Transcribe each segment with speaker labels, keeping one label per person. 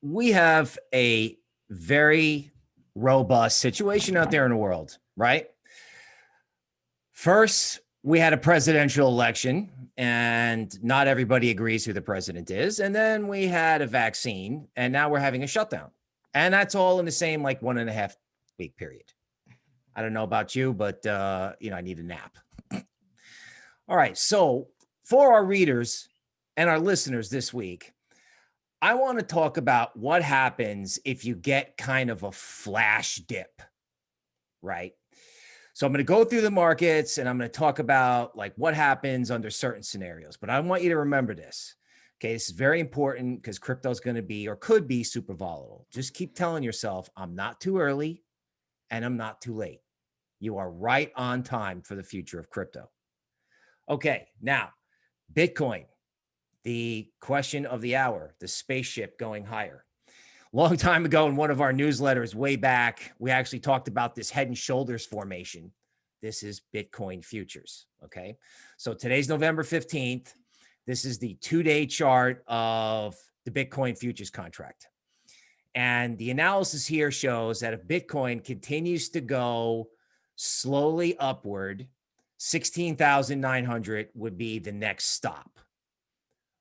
Speaker 1: we have a very robust situation out there in the world, right? First, we had a presidential election and not everybody agrees who the president is. And then we had a vaccine and now we're having a shutdown. And that's all in the same like 1.5 week period. I don't know about you, but I need a nap. All right. So for our readers and our listeners this week, I want to talk about what happens if you get kind of a flash dip, right? So I'm going to go through the markets and I'm going to talk about like what happens under certain scenarios, but I want you to remember this. Okay. This is very important because crypto is going to be, or could be, super volatile. Just keep telling yourself, I'm not too early and I'm not too late. You are right on time for the future of crypto. Okay. Now, Bitcoin, the question of the hour, the spaceship going higher. Long time ago in one of our newsletters way back, we actually talked about this head and shoulders formation. This is Bitcoin futures, okay? So today's November 15th. This is the 2-day chart of the Bitcoin futures contract. And the analysis here shows that if Bitcoin continues to go slowly upward, 16,900 would be the next stop.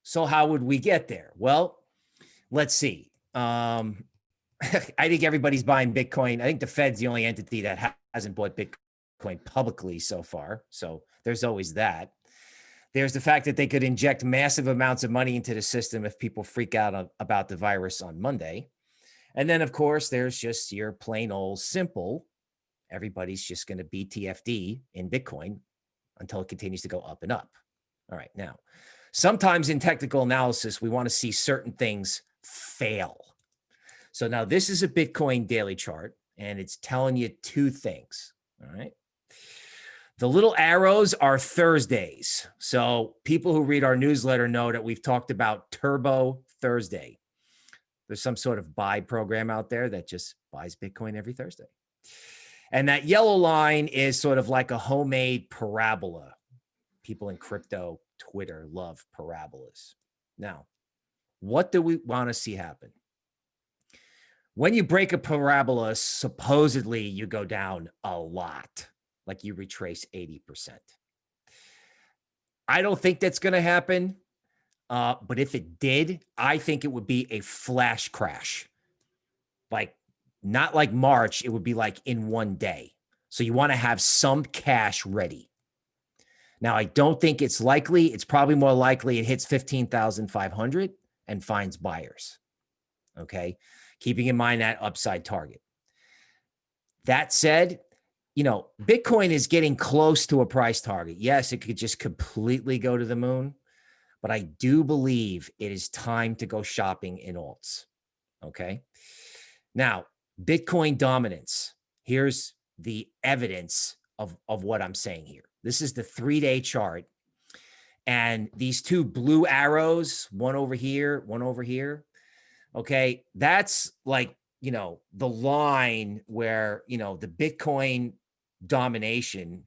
Speaker 1: So how would we get there? Well, let's see. I think everybody's buying Bitcoin. I think the Fed's the only entity that hasn't bought Bitcoin publicly so far. So there's always that. There's the fact that they could inject massive amounts of money into the system if people freak out about the virus on Monday. And then, of course, there's just your plain old simple. Everybody's just going to be TFD in Bitcoin until it continues to go up and up. All right. Now, sometimes in technical analysis, we want to see certain things fail. So now this is a Bitcoin daily chart, and it's telling you two things. All right. The little arrows are Thursdays. So people who read our newsletter know that we've talked about Turbo Thursday. There's some sort of buy program out there that just buys Bitcoin every Thursday. And that yellow line is sort of like a homemade parabola. People in crypto Twitter love parabolas. Now, what do we want to see happen? When you break a parabola, supposedly you go down a lot, like you retrace 80%. I don't think that's going to happen. But if it did, I think it would be a flash crash. Like, not like March, it would be like in one day. So you want to have some cash ready. Now, I don't think it's likely. It's probably more likely it hits 15,500 and finds buyers. Okay. Keeping in mind that upside target. That said, Bitcoin is getting close to a price target. Yes, it could just completely go to the moon, but I do believe it is time to go shopping in alts. Okay. Now, Bitcoin dominance. Here's the evidence of what I'm saying here. This is the 3-day chart. And these two blue arrows, one over here, one over here. Okay. That's like, the line where, the Bitcoin domination,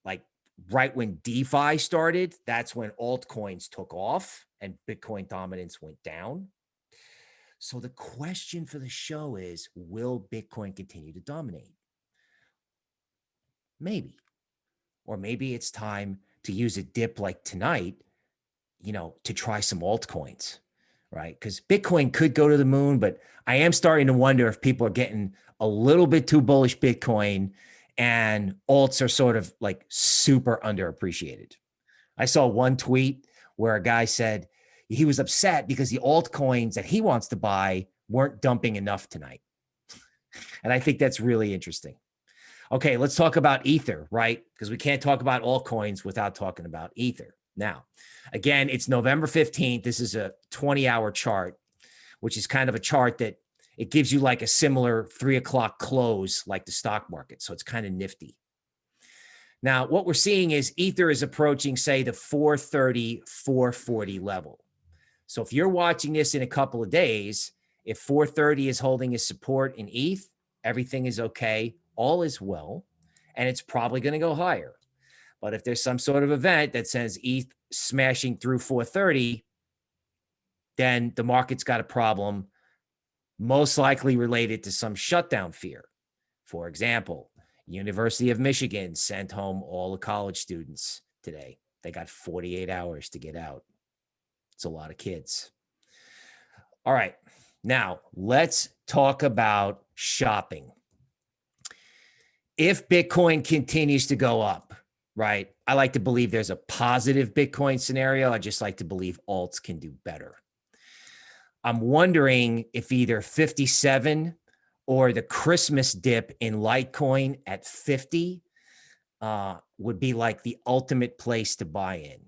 Speaker 1: like right when DeFi started, that's when altcoins took off and Bitcoin dominance went down. So the question for the show is, will Bitcoin continue to dominate? Maybe. Or maybe it's time to use a dip like tonight, to try some altcoins, right? Because Bitcoin could go to the moon, but I am starting to wonder if people are getting a little bit too bullish Bitcoin and alts are sort of like super underappreciated. I saw one tweet where a guy said he was upset because the altcoins that he wants to buy weren't dumping enough tonight. And I think that's really interesting. Okay, let's talk about Ether, right? Because we can't talk about altcoins without talking about Ether. Now, again, it's November 15th. This is a 20-hour chart, which is kind of a chart that it gives you like a similar 3 o'clock close like the stock market. So it's kind of nifty. Now, what we're seeing is Ether is approaching, say, the 430, 440 level. So if you're watching this in a couple of days, if 430 is holding its support in ETH, everything is okay. All is well, and it's probably going to go higher. But if there's some sort of event that says ETH smashing through 430, then the market's got a problem most likely related to some shutdown fear. For example, University of Michigan sent home all the college students today. They got 48 hours to get out. It's a lot of kids. All right, now let's talk about shopping. If Bitcoin continues to go up, right, I like to believe there's a positive Bitcoin scenario. I just like to believe alts can do better. I'm wondering if either 57 or the Christmas dip in Litecoin at 50 would be like the ultimate place to buy in.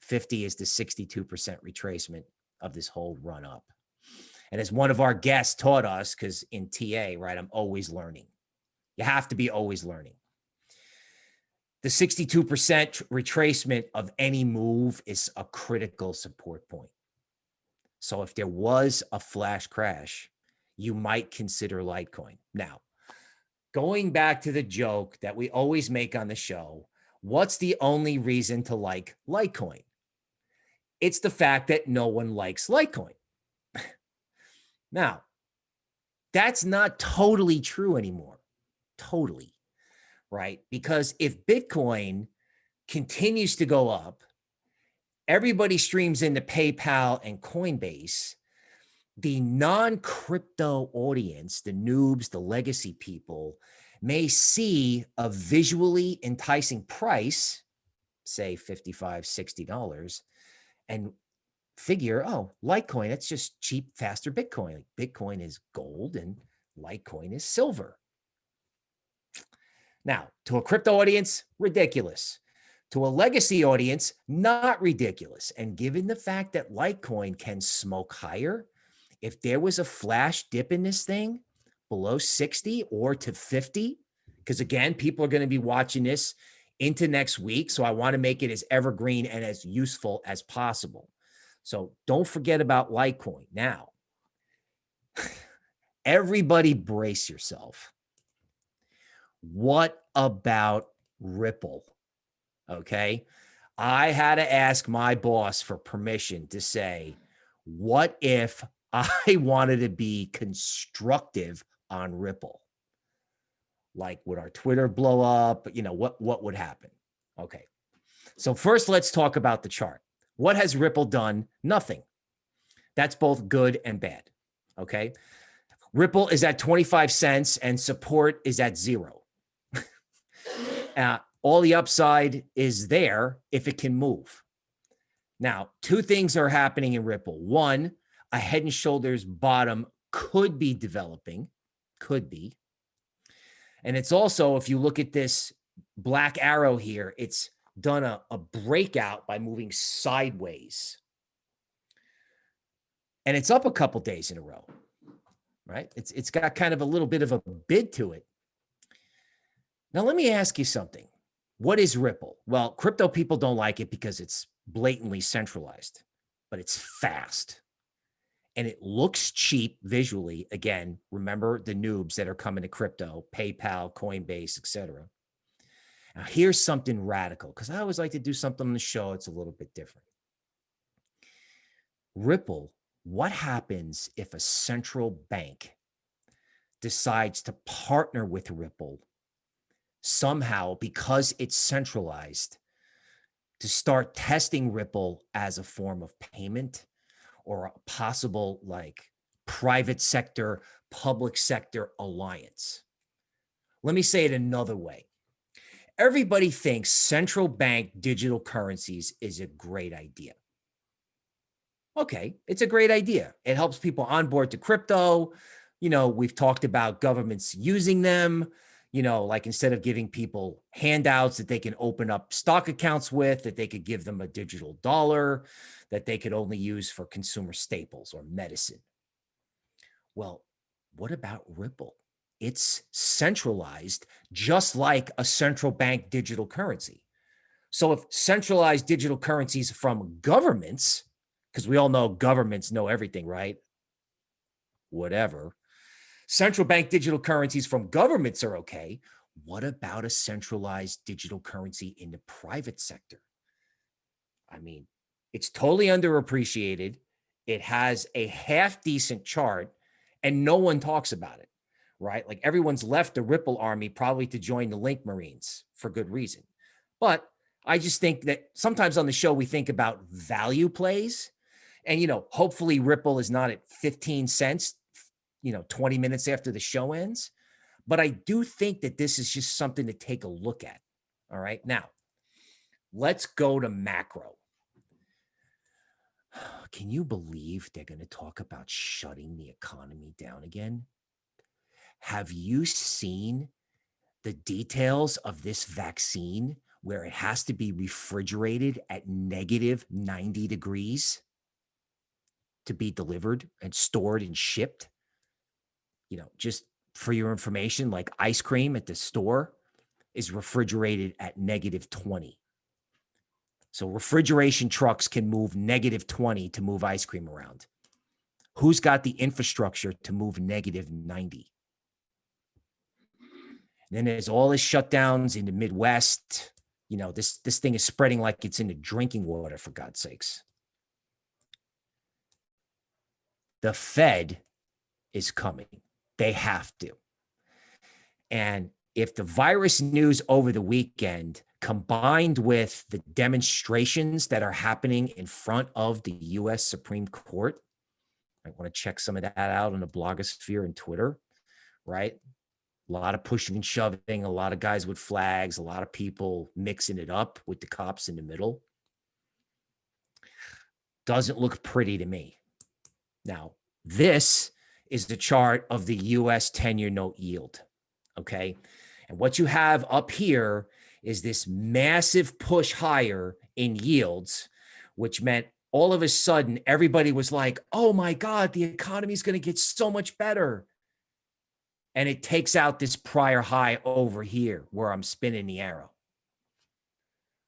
Speaker 1: 50 is the 62% retracement of this whole run up. And as one of our guests taught us, because in TA, right, I'm always learning. You have to be always learning. The 62% retracement of any move is a critical support point. So if there was a flash crash, you might consider Litecoin. Now, going back to the joke that we always make on the show, what's the only reason to like Litecoin? It's the fact that no one likes Litecoin. Now, that's not totally true anymore. Totally, right? Because if Bitcoin continues to go up, everybody streams into PayPal and Coinbase, the non-crypto audience, the noobs, the legacy people, may see a visually enticing price, say $55, $60, and figure, oh, Litecoin, it's just cheap, faster Bitcoin. Like Bitcoin is gold and Litecoin is silver. Now, to a crypto audience, ridiculous. To a legacy audience, not ridiculous. And given the fact that Litecoin can smoke higher, if there was a flash dip in this thing below 60 or to 50, because again, people are going to be watching this into next week. So I want to make it as evergreen and as useful as possible. So don't forget about Litecoin. Now, everybody brace yourself. What about Ripple? Okay. I had to ask my boss for permission to say, what if I wanted to be constructive on Ripple? Like, would our Twitter blow up? You know, what would happen? Okay. So first, let's talk about the chart. What has Ripple done? Nothing. That's both good and bad. Okay. Ripple is at 25 cents and support is at 0. All the upside is there if it can move. Now, two things are happening in Ripple. One, a head and shoulders bottom could be developing, could be. And it's also, if you look at this black arrow here, it's done a breakout by moving sideways. And it's up a couple days in a row, right? It's got kind of a little bit of a bid to it. Now, let me ask you something. What is Ripple? Well, crypto people don't like it because it's blatantly centralized, but it's fast. And it looks cheap visually. Again, remember the noobs that are coming to crypto, PayPal, Coinbase, etc. Now, here's something radical, because I always like to do something on the show. It's a little bit different. Ripple, what happens if a central bank decides to partner with Ripple somehow, because it's centralized, to start testing Ripple as a form of payment or a possible like private sector, public sector alliance? Let me say it another way. Everybody thinks central bank digital currencies is a great idea. Okay, it's a great idea. It helps people onboard to crypto. You know, we've talked about governments using them, you know, like instead of giving people handouts that they can open up stock accounts with, that they could give them a digital dollar that they could only use for consumer staples or medicine. Well, what about Ripple? It's centralized, just like a central bank digital currency. So if centralized digital currencies from governments, because we all know governments know everything, right? Whatever. Central bank digital currencies from governments are okay. What about a centralized digital currency in the private sector? I mean, it's totally underappreciated. It has a half decent chart, and no one talks about it, right? Like everyone's left the Ripple army probably to join the Link Marines for good reason. But I just think that sometimes on the show, we think about value plays, and, you know, hopefully Ripple is not at 15 cents, you know, 20 minutes after the show ends. But I do think that this is just something to take a look at. All right. Now, let's go to macro. Can you believe they're going to talk about shutting the economy down again? Have you seen the details of this vaccine where it has to be refrigerated at negative 90 degrees to be delivered and stored and shipped? You know, just for your information, like ice cream at the store is refrigerated at negative 20. So refrigeration trucks can move negative 20 to move ice cream around. Who's got the infrastructure to move negative 90? And then there's all the shutdowns in the Midwest. You know, this thing is spreading like it's into drinking water, for God's sakes. The Fed is coming. They have to. And if the virus news over the weekend combined with the demonstrations that are happening in front of the US Supreme Court, I want to check some of that out on the blogosphere and Twitter, right? A lot of pushing and shoving, a lot of guys with flags, a lot of people mixing it up with the cops in the middle. Doesn't look pretty to me. Now, this is the chart of the US 10-year note yield, okay? And what you have up here is this massive push higher in yields, which meant all of a sudden everybody was like, oh my God, the economy is going to get so much better. And it takes out this prior high over here where I'm spinning the arrow.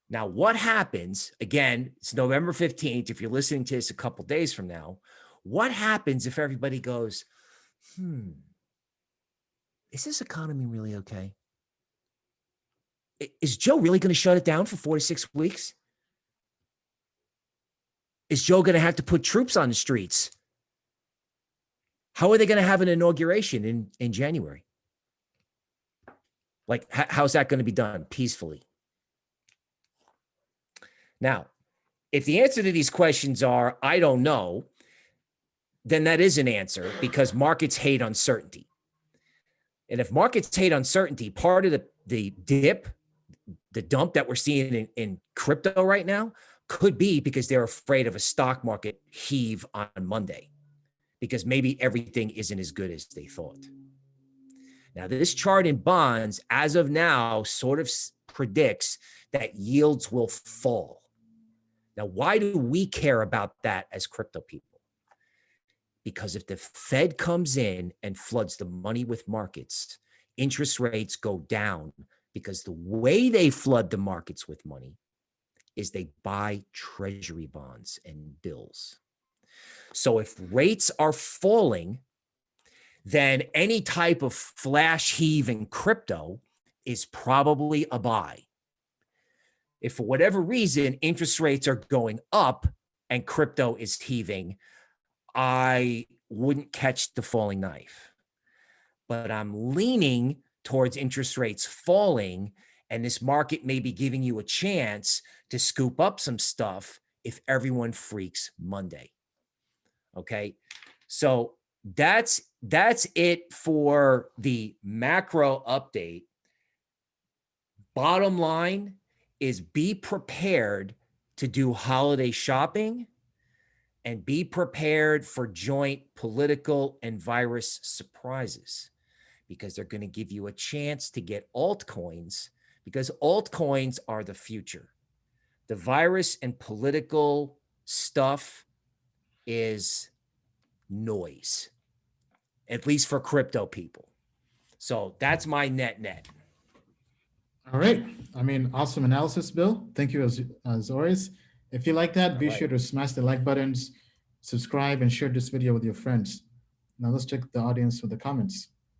Speaker 1: Now, what happens, again, it's November 15th. If you're listening to this a couple days from now, what happens if everybody goes, is this economy really okay? Is Joe really going to shut it down for 4 to 6 weeks? Is Joe going to have to put troops on the streets? How are they going to have an inauguration in January? Like, how's that going to be done peacefully? Now, if the answer to these questions are, I don't know, then that is an answer, because markets hate uncertainty. And if markets hate uncertainty, part of the dip, the dump that we're seeing in crypto right now could be because they're afraid of a stock market heave on Monday, because maybe everything isn't as good as they thought. Now, this chart in bonds, as of now, sort of predicts that yields will fall. Now, why do we care about that as crypto people? Because if the Fed comes in and floods the money with markets, interest rates go down, because the way they flood the markets with money is they buy treasury bonds and bills. So if rates are falling, then any type of flash heave in crypto is probably a buy. If for whatever reason interest rates are going up and crypto is heaving, I wouldn't catch the falling knife. But I'm leaning towards interest rates falling, and this market may be giving you a chance to scoop up some stuff if everyone freaks Monday. Okay, so that's it for the macro update. Bottom line is, be prepared to do holiday shopping and be prepared for joint political and virus surprises, because they're going to give you a chance to get altcoins, because altcoins are the future. The virus and political stuff is noise, at least for crypto people. So that's my net.
Speaker 2: All right. I mean, awesome analysis, Bill. Thank you as always. If you like that, be sure to smash the like buttons, subscribe, and share this video with your friends. Now let's check the audience for the comments.